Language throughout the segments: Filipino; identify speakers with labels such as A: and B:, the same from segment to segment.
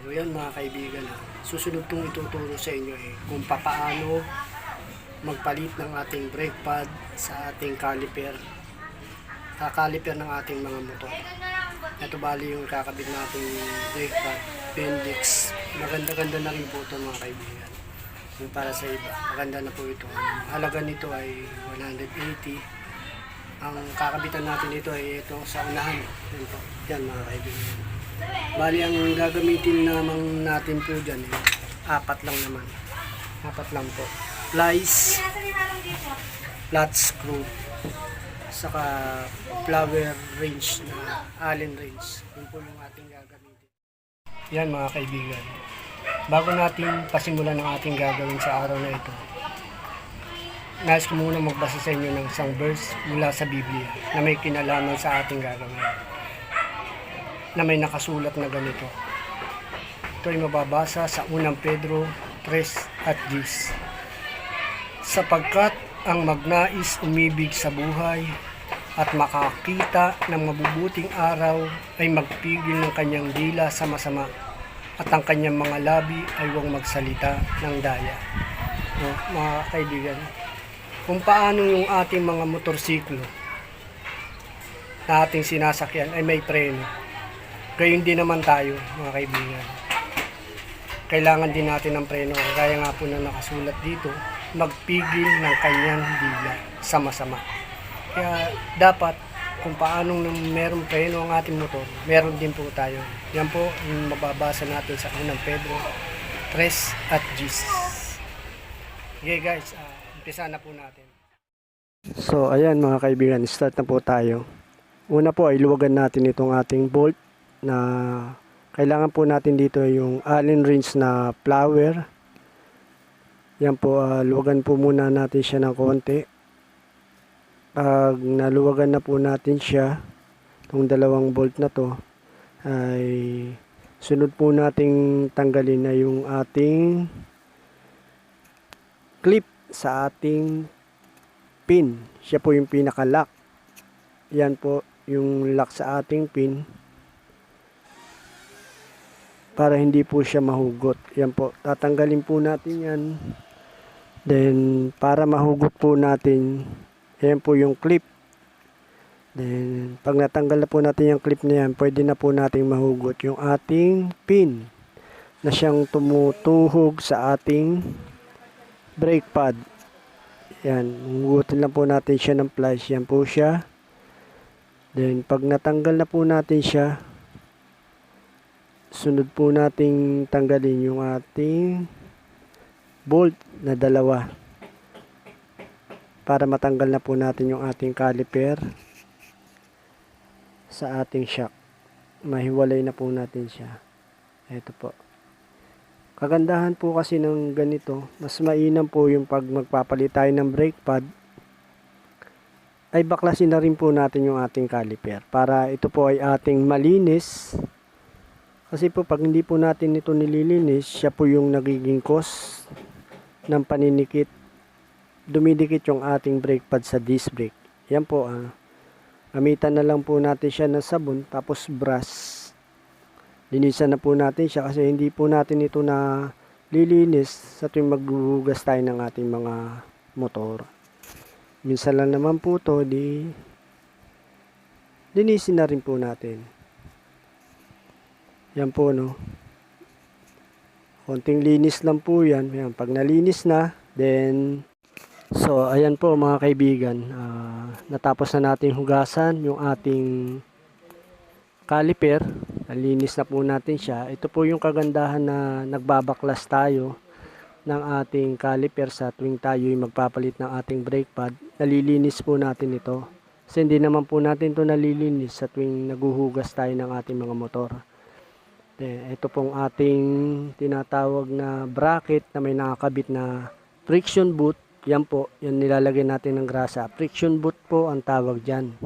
A: So yan mga kaibigan, susunod kong ituturo sa inyo kung paano magpalit ng ating brake pad sa ating caliper, ng ating mga motor. Ito bali yung kakabit nating brake pad, Bendix. Maganda-ganda na rin po ito mga kaibigan. Yung para sa iba, maganda na po ito. Ang halaga nito ay 180. Ang kakabitan natin dito ay ito sa unahan. Yan mga kaibigan. Bali ang gagamitin naman natin po dyan apat lang naman. Apat lang po. Plies, flat screw, saka flower wrench na Allen wrench. Yun po yung ating gagamitin. Yan mga kaibigan. Bago natin pasimulan ang ating gagawin sa araw na ito, nais ko muna magbasa sa inyo ng isang verse mula sa Biblia na may kinalaman sa ating gagawin, na may nakasulat na ganito. Ito ay mababasa sa 1 Pedro 3 at 10. Sapagkat ang magnais umibig sa buhay at makakita ng mabubuting araw ay magpigil ng kanyang dila sa masama at ang kanyang mga labi ay huwag magsalita ng daya. No, mga kaibigan, kung paano yung ating mga motorsiklo na ating sinasakyan ay may preno, gayon din naman tayo mga kaibigan. Kailangan din natin ng preno. Kaya nga po na nakasulat dito, magpigil ng kanyang dila sa masama. Kaya dapat kung paano merong preno ang ating motor, meron din po tayo. Yan po yung mababasa natin sa 1 Pedro 3 at 10. Okay guys, umpisa na po natin. So ayan mga kaibigan, start na po tayo. Una po ay luwagan natin itong ating bolt na kailangan po natin dito yung Allen wrench na flower. Yan po, luwagan po muna natin siya ng konti. Pag naluwagan na po natin siya, itong dalawang bolt na to, ay sunod po nating tanggalin na yung ating clip sa ating pin. Siya po yung pinaka-lock. Yan po yung lock sa ating pin, para hindi po siya mahugot. Yan po, tatanggalin po natin yan. Then para mahugot po natin, yan po yung clip. Then pag natanggal na po natin yung clip na yan, pwede na po nating mahugot yung ating pin na siyang tumutuhog sa ating brake pad. Yan, hugutin lang po natin siya ng plies. Yan po siya. Then pag natanggal na po natin siya, sunod po nating tanggalin yung ating bolt na dalawa para matanggal na po natin yung ating caliper sa ating shock. Mahiwalay na po natin siya. Ito po. Kagandahan po kasi ng ganito, mas mainam po yung pag magpapalit tayo ng brake pad, ay baklasin na rin po natin yung ating caliper para ito po ay ating malinis. Kasi po pag hindi po natin ito nililinis, siya po yung nagiging cause ng paninikit. Dumidikit yung ating brake pad sa disc brake. Yan po, gamitan na lang po natin siya ng sabon tapos brush. Linisan na po natin siya kasi hindi po natin ito na lilinis sa tuwing maghuhugas tayo ng ating mga motor. Minsan lang naman po to, linisin na rin po natin. Yan po, no. Konting linis lang po yan. Yan. Pag nalinis na, then, so, ayan po mga kaibigan. Natapos na natin hugasan yung ating caliper. Nalinis na po natin siya. Ito po yung kagandahan na nagbabaklas tayo ng ating caliper sa tuwing tayo yung magpapalit ng ating brake pad. Nalilinis po natin ito. Kasi hindi naman po natin ito nalilinis sa tuwing naguhugas tayo ng ating mga motor. Ito pong ating tinatawag na bracket na may nakakabit na friction boot. Yan po, yan nilalagay natin ng grasa. Friction boot po ang tawag dyan.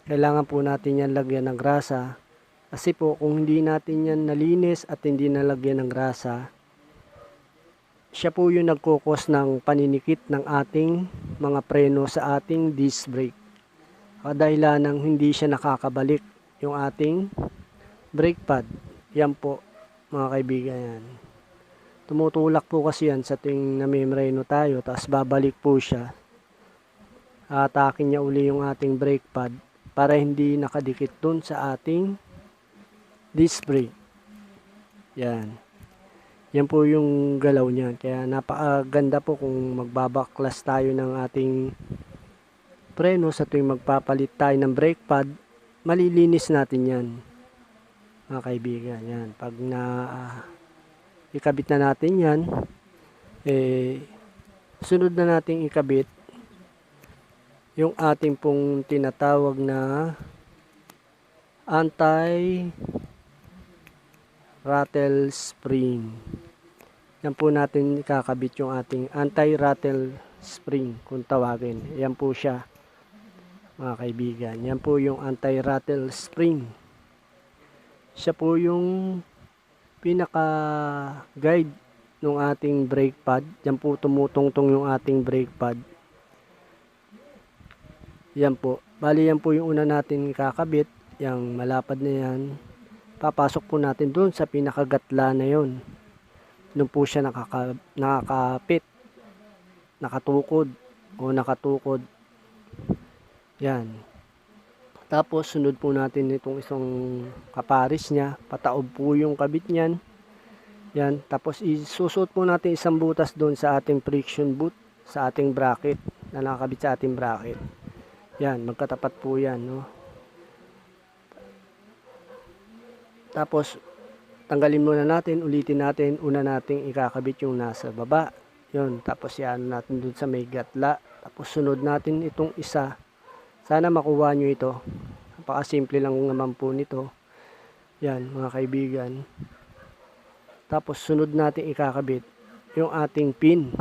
A: Kailangan po natin yan lagyan ng grasa. Kasi po kung hindi natin yan nalinis at hindi nalagyan ng grasa, siya po yung nagkukos ng paninikit ng ating mga preno sa ating disc brake. Kadahilan ng hindi siya nakakabalik yung ating brake pad. Yan po mga kaibigan. Yan. Tumutulak po kasi yan sa tuwing namimreno tayo, tapos babalik po siya. Atakin niya uli yung ating brake pad para hindi nakadikit dun sa ating disc brake. Yan. Yan po yung galaw niya. Kaya napakaganda po kung magbabaklas tayo ng ating preno sa tuwing magpapalit tayo ng brake pad. Malilinis natin yan, mga kaibigan. Yan. Pag ikabit na natin yan, sunod na nating ikabit yung ating pong tinatawag na anti-rattle spring. Yan po natin ikakabit yung ating anti-rattle spring kung tawagin. Yan po siya, mga kaibigan. Yan po yung anti-rattle spring. Siya po yung pinaka-guide ng ating brake pad. Yan po tumutungtong yung ating brake pad. Yan po. Bali yan po yung una natin kakabit. Yung malapad na yan. Papasok po natin doon sa pinakagatla na yon. Doon po siya nakakapit. Nakatukod. O nakatukod. Yan. Tapos sunod po natin itong isang kaparis niya. Pataob po yung kabit niyan. Yan. Tapos isusuot po natin isang butas doon sa ating friction boot. Sa ating bracket. Na nakakabit sa ating bracket. Yan, magkatapat po yan, no? Tapos, tanggalin muna natin, ulitin natin, una nating ikakabit yung nasa baba. Yun, tapos yan natin dun sa may gatla. Tapos sunod natin itong isa. Sana makuha nyo ito. Napakasimple lang naman po nito. Yan, mga kaibigan. Tapos sunod natin ikakabit yung ating pin.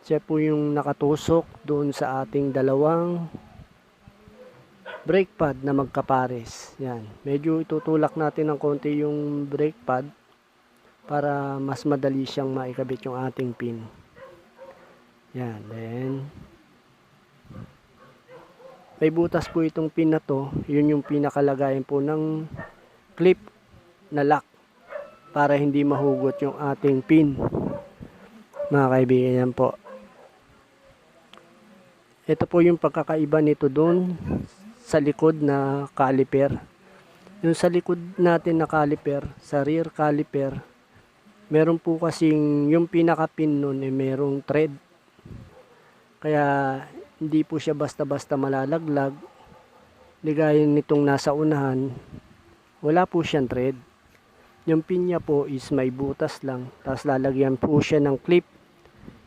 A: Siya po yung nakatusok doon sa ating dalawang brake pad na magkapares. Yan. Medyo itutulak natin ng konti yung brake pad para mas madali siyang maikabit yung ating pin. Yan. Then, may butas po itong pin na to. Yun yung pinakalagayan po ng clip na lock para hindi mahugot yung ating pin. Mga kaibigan, yan po. Ito po yung pagkakaiba nito doon sa likod na caliper. Yung sa likod natin na caliper, sa rear caliper, meron po kasing yung pinaka-pin nun merong thread. Kaya hindi po siya basta-basta malalaglag. Ligaya nitong nasa unahan, wala po siyang thread. Yung pin niya po is may butas lang. Tapos lalagyan po siya ng clip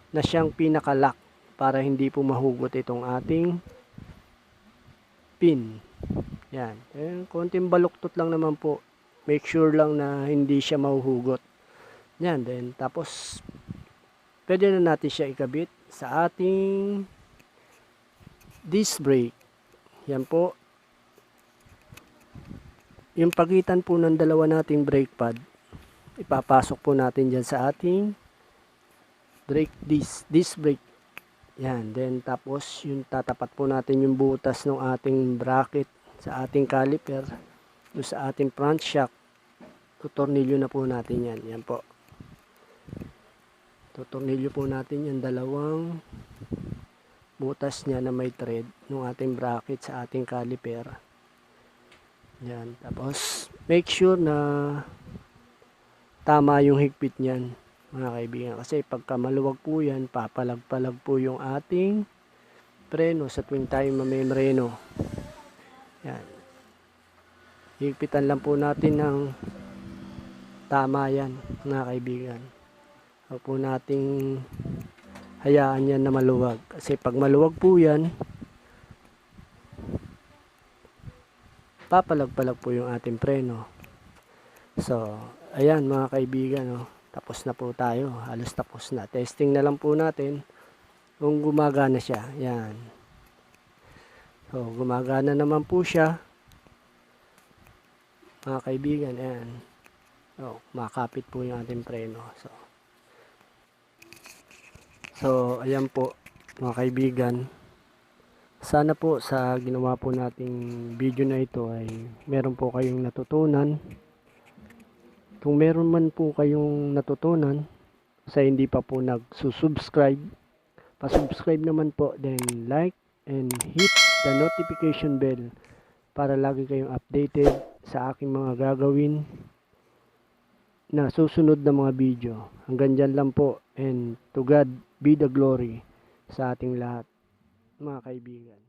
A: na siyang pinaka-lock para hindi po mahugot itong ating pin. Yan. Konting baluktot lang naman po. Make sure lang na hindi siya mahuhugot. Yan. Then, tapos, pwede na natin siya ikabit sa ating disc brake. Yan po. Yung pagitan po ng dalawa nating brake pad, ipapasok po natin dyan sa ating disc brake. Yan, then tapos yung tatapat po natin yung butas ng ating bracket sa ating caliper, doon sa ating front shock. Tutornilyo na po natin yan. Yan po. Tutornilyo po natin yung dalawang butas niya na may thread ng ating bracket sa ating caliper. Yan, tapos make sure na tama yung higpit niyan, mga kaibigan, kasi pagka maluwag po yan, papalag-palag po yung ating preno sa tuwing tayo mamemreno. Yan. Higpitan lang po natin ng tama yan, mga kaibigan. Huwag po nating hayaan yan na maluwag. Kasi pag maluwag po yan, papalag-palag po yung ating preno. So, ayan mga kaibigan, no? Tapos na po tayo. Halos tapos na. Testing na lang po natin kung gumagana siya. Yan. So, gumagana naman po siya. Mga kaibigan, ayan. So, makapit po yung ating preno. So, ayan po mga kaibigan. Sana po sa ginawa po nating video na ito ay meron po kayong natutunan Kung meron man po kayong natutunan sa hindi pa po nagsusubscribe, pasubscribe naman po, then like and hit the notification bell para lagi kayong updated sa aking mga gagawin na susunod na mga video. Hanggang dyan lang po, and to God be the glory sa ating lahat, mga kaibigan.